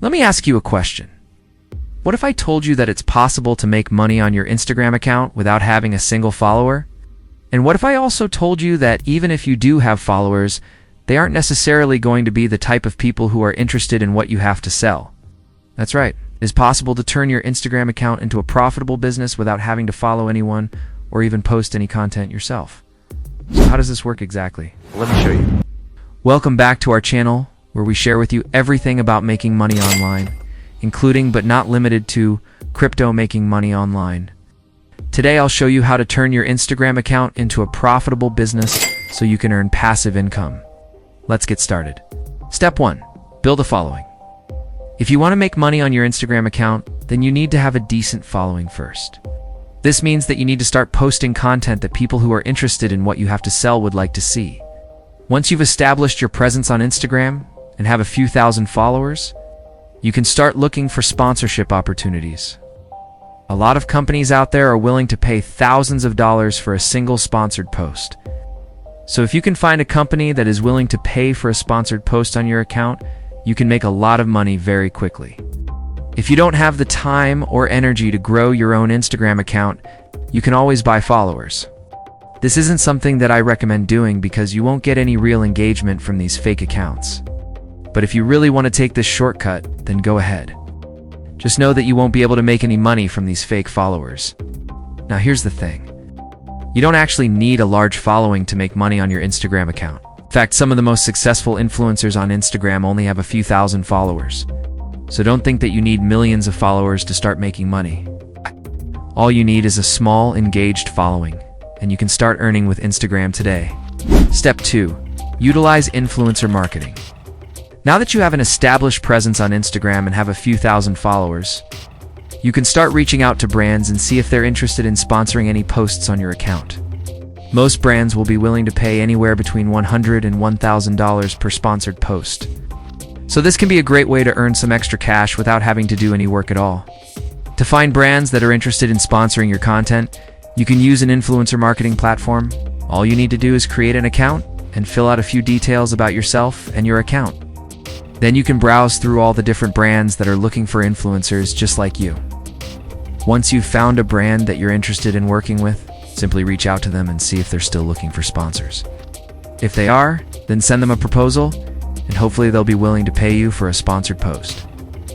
Let me ask you a question. What if I told you that it's possible to make money on your Instagram account without having a single follower? And what if I also told you that even if you do have followers, they aren't necessarily going to be the type of people who are interested in what you have to sell? That's right. It is possible to turn your Instagram account into a profitable business without having to follow anyone or even post any content yourself. So how does this work exactly? Let me show you. Welcome back to our channel, where we share with you everything about making money online, including but not limited to crypto making money online. Today I'll show you how to turn your Instagram account into a profitable business so you can earn passive income. Let's get started. Step 1. Build a following. If you want to make money on your Instagram account, then you need to have a decent following first. This means that you need to start posting content that people who are interested in what you have to sell would like to see. Once you've established your presence on Instagram and have a few thousand followers, you can start looking for sponsorship opportunities. A lot of companies out there are willing to pay thousands of dollars for a single sponsored post. So if you can find a company that is willing to pay for a sponsored post on your account, you can make a lot of money very quickly. If you don't have the time or energy to grow your own Instagram account, you can always buy followers. This isn't something that I recommend doing because you won't get any real engagement from these fake accounts. But if you really want to take this shortcut, then go ahead. Just know that you won't be able to make any money from these fake followers. Now here's the thing. You don't actually need a large following to make money on your Instagram account. In fact, some of the most successful influencers on Instagram only have a few thousand followers. So don't think that you need millions of followers to start making money. All you need is a small, engaged following, and you can start earning with Instagram today. Step 2. Utilize influencer marketing. Now that you have an established presence on Instagram and have a few thousand followers, you can start reaching out to brands and see if they're interested in sponsoring any posts on your account. Most brands will be willing to pay anywhere between $100 and $1,000 per sponsored post. So this can be a great way to earn some extra cash without having to do any work at all. To find brands that are interested in sponsoring your content, you can use an influencer marketing platform. All you need to do is create an account and fill out a few details about yourself and your account. Then you can browse through all the different brands that are looking for influencers just like you. Once you've found a brand that you're interested in working with, simply reach out to them and see if they're still looking for sponsors. If they are, then send them a proposal, and hopefully they'll be willing to pay you for a sponsored post.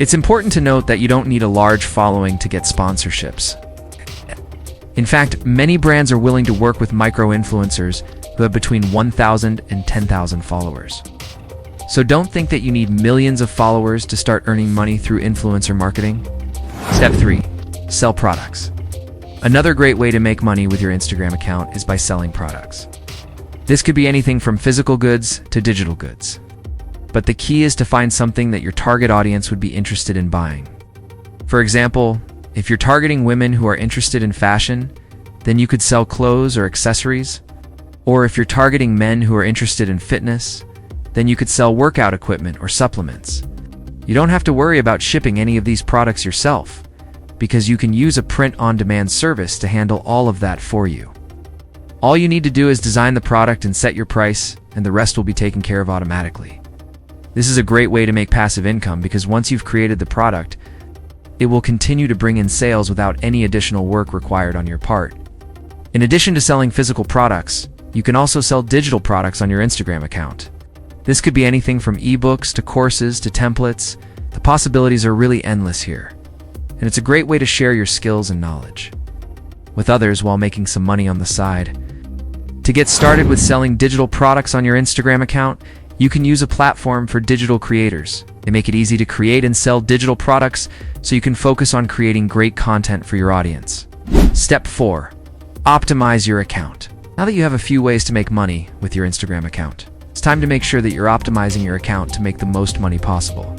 It's important to note that you don't need a large following to get sponsorships. In fact, many brands are willing to work with micro-influencers who have between 1,000 and 10,000 followers. So don't think that you need millions of followers to start earning money through influencer marketing. Step 3. Sell products. Another great way to make money with your Instagram account is by selling products. This could be anything from physical goods to digital goods. But the key is to find something that your target audience would be interested in buying. For example, if you're targeting women who are interested in fashion, then you could sell clothes or accessories. Or if you're targeting men who are interested in fitness, then you could sell workout equipment or supplements. You don't have to worry about shipping any of these products yourself, because you can use a print-on-demand service to handle all of that for you. All you need to do is design the product and set your price, and the rest will be taken care of automatically. This is a great way to make passive income because once you've created the product, it will continue to bring in sales without any additional work required on your part. In addition to selling physical products, you can also sell digital products on your Instagram account. This could be anything from ebooks to courses to templates. The possibilities are really endless here. And it's a great way to share your skills and knowledge with others while making some money on the side. To get started with selling digital products on your Instagram account, you can use a platform for digital creators. They make it easy to create and sell digital products so you can focus on creating great content for your audience. Step 4. Optimize your account. Now that you have a few ways to make money with your Instagram account, it's time to make sure that you're optimizing your account to make the most money possible.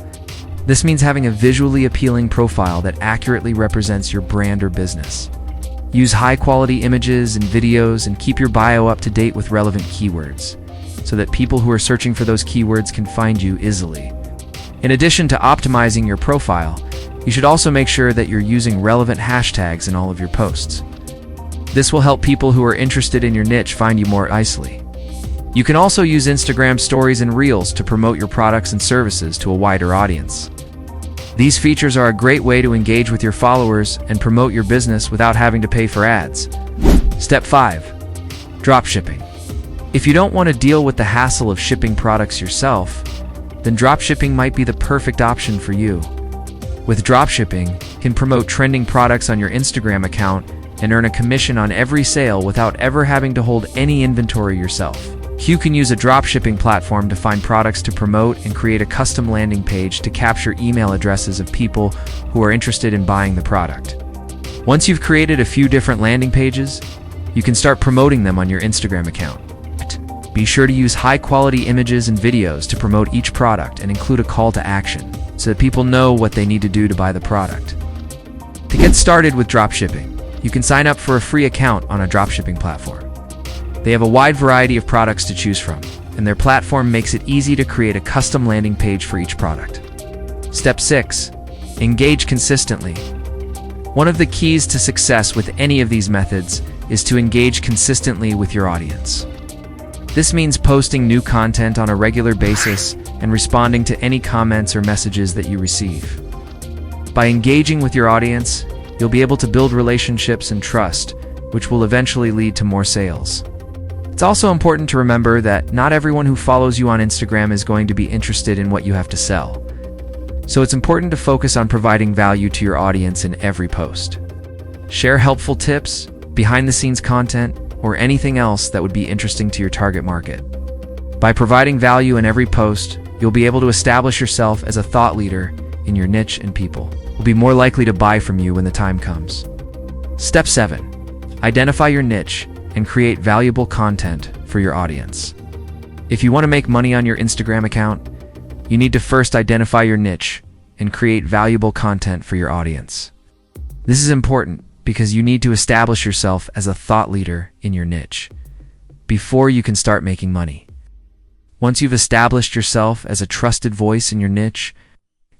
This means having a visually appealing profile that accurately represents your brand or business. Use high-quality images and videos and keep your bio up to date with relevant keywords, so that people who are searching for those keywords can find you easily. In addition to optimizing your profile, you should also make sure that you're using relevant hashtags in all of your posts. This will help people who are interested in your niche find you more easily. You can also use Instagram stories and reels to promote your products and services to a wider audience. These features are a great way to engage with your followers and promote your business without having to pay for ads. Step 5. Dropshipping. If you don't want to deal with the hassle of shipping products yourself, then dropshipping might be the perfect option for you. With dropshipping, you can promote trending products on your Instagram account and earn a commission on every sale without ever having to hold any inventory yourself. You can use a dropshipping platform to find products to promote and create a custom landing page to capture email addresses of people who are interested in buying the product. Once you've created a few different landing pages, you can start promoting them on your Instagram account. Be sure to use high-quality images and videos to promote each product and include a call to action so that people know what they need to do to buy the product. To get started with dropshipping, you can sign up for a free account on a dropshipping platform. They have a wide variety of products to choose from, and their platform makes it easy to create a custom landing page for each product. Step 6. Engage consistently. One of the keys to success with any of these methods is to engage consistently with your audience. This means posting new content on a regular basis and responding to any comments or messages that you receive. By engaging with your audience, you'll be able to build relationships and trust, which will eventually lead to more sales. It's also important to remember that not everyone who follows you on Instagram is going to be interested in what you have to sell. So it's important to focus on providing value to your audience in every post. Share helpful tips, behind-the-scenes content, or anything else that would be interesting to your target market. By providing value in every post, you'll be able to establish yourself as a thought leader in your niche, and people will be more likely to buy from you when the time comes. Step 7. Identify your niche and create valuable content for your audience. If you want to make money on your Instagram account, you need to first identify your niche and create valuable content for your audience. This is important because you need to establish yourself as a thought leader in your niche before you can start making money. Once you've established yourself as a trusted voice in your niche,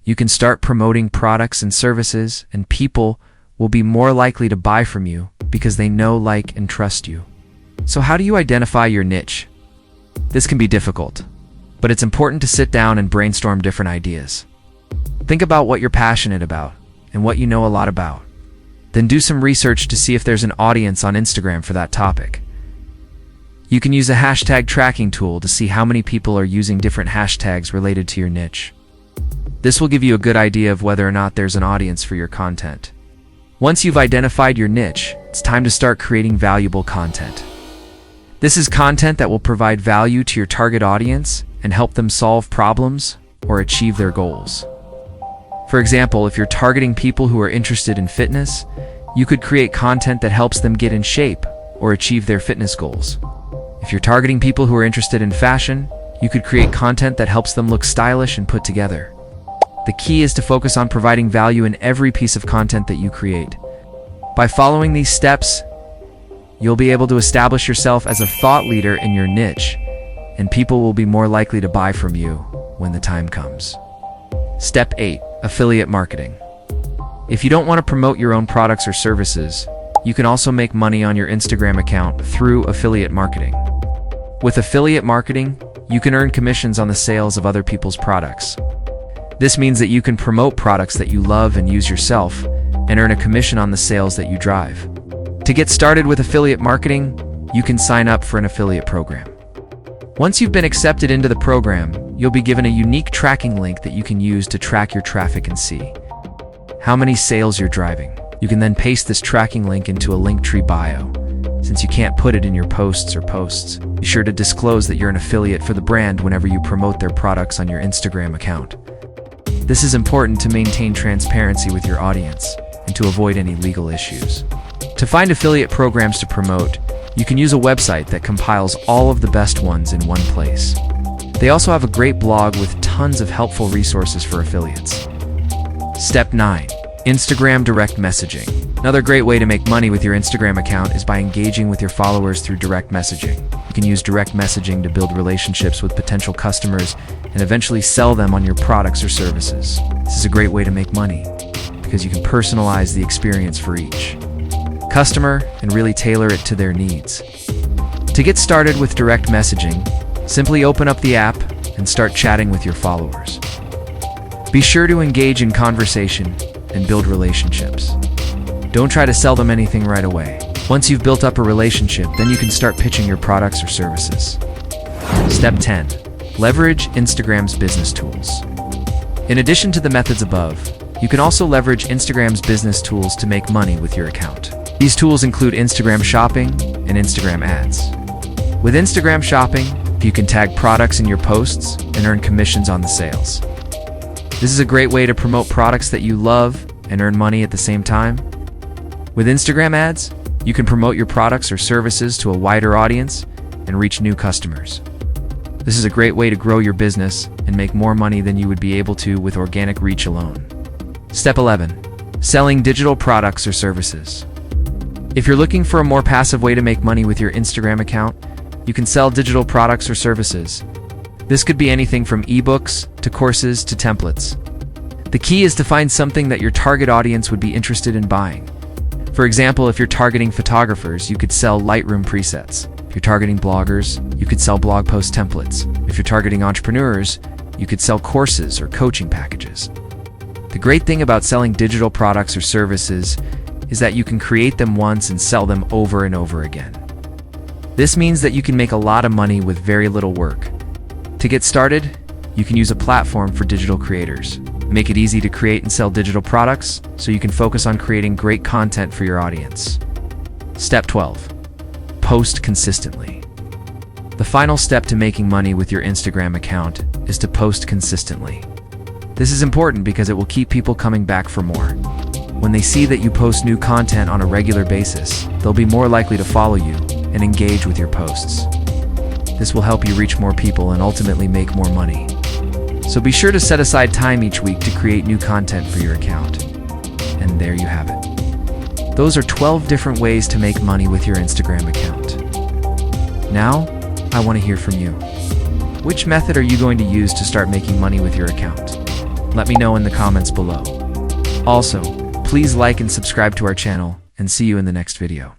you can start promoting products and services, and people will be more likely to buy from you because they know, like, and trust you. So how do you identify your niche? This can be difficult, but it's important to sit down and brainstorm different ideas. Think about what you're passionate about and what you know a lot about. Then do some research to see if there's an audience on Instagram for that topic. You can use a hashtag tracking tool to see how many people are using different hashtags related to your niche. This will give you a good idea of whether or not there's an audience for your content. Once you've identified your niche, it's time to start creating valuable content. This is content that will provide value to your target audience and help them solve problems or achieve their goals. For example, if you're targeting people who are interested in fitness, you could create content that helps them get in shape or achieve their fitness goals. If you're targeting people who are interested in fashion, you could create content that helps them look stylish and put together. The key is to focus on providing value in every piece of content that you create. By following these steps, you'll be able to establish yourself as a thought leader in your niche, and people will be more likely to buy from you when the time comes. Step 8. Affiliate marketing. If you don't want to promote your own products or services, you can also make money on your Instagram account through affiliate marketing. With affiliate marketing, you can earn commissions on the sales of other people's products. This means that you can promote products that you love and use yourself, and earn a commission on the sales that you drive. To get started with affiliate marketing, you can sign up for an affiliate program. Once you've been accepted into the program, you'll be given a unique tracking link that you can use to track your traffic and see how many sales you're driving. You can then paste this tracking link into a Linktree bio. Since you can't put it in your posts, be sure to disclose that you're an affiliate for the brand whenever you promote their products on your Instagram account. This is important to maintain transparency with your audience and to avoid any legal issues. To find affiliate programs to promote, you can use a website that compiles all of the best ones in one place. They also have a great blog with tons of helpful resources for affiliates. Step 9. Instagram direct messaging. Another great way to make money with your Instagram account is by engaging with your followers through direct messaging. You can use direct messaging to build relationships with potential customers and eventually sell them on your products or services. This is a great way to make money because you can personalize the experience for each customer and really tailor it to their needs. To get started with direct messaging, simply open up the app and start chatting with your followers. Be sure to engage in conversation and build relationships. Don't try to sell them anything right away. Once you've built up a relationship, then you can start pitching your products or services. Step 10. Leverage Instagram's business tools. In addition to the methods above, you can also leverage Instagram's business tools to make money with your account. These tools include Instagram Shopping and Instagram Ads. With Instagram Shopping, you can tag products in your posts and earn commissions on the sales. This is a great way to promote products that you love and earn money at the same time. With Instagram Ads, you can promote your products or services to a wider audience and reach new customers. This is a great way to grow your business and make more money than you would be able to with organic reach alone. Step 11. Selling digital products or services. If you're looking for a more passive way to make money with your Instagram account, you can sell digital products or services. This could be anything from ebooks to courses to templates. The key is to find something that your target audience would be interested in buying. For example, if you're targeting photographers, you could sell Lightroom presets. If you're targeting bloggers, you could sell blog post templates. If you're targeting entrepreneurs, you could sell courses or coaching packages. The great thing about selling digital products or services is that you can create them once and sell them over and over again. This means that you can make a lot of money with very little work. To get started, you can use a platform for digital creators. Make it easy to create and sell digital products so you can focus on creating great content for your audience. Step 12. Post consistently. The final step to making money with your Instagram account is to post consistently. This is important because it will keep people coming back for more. When they see that you post new content on a regular basis, they'll be more likely to follow you and engage with your posts. This will help you reach more people and ultimately make more money. So be sure to set aside time each week to create new content for your account. And there you have it. Those are 12 different ways to make money with your Instagram account. Now, I want to hear from you. Which method are you going to use to start making money with your account? Let me know in the comments below. Also, please like and subscribe to our channel, and see you in the next video.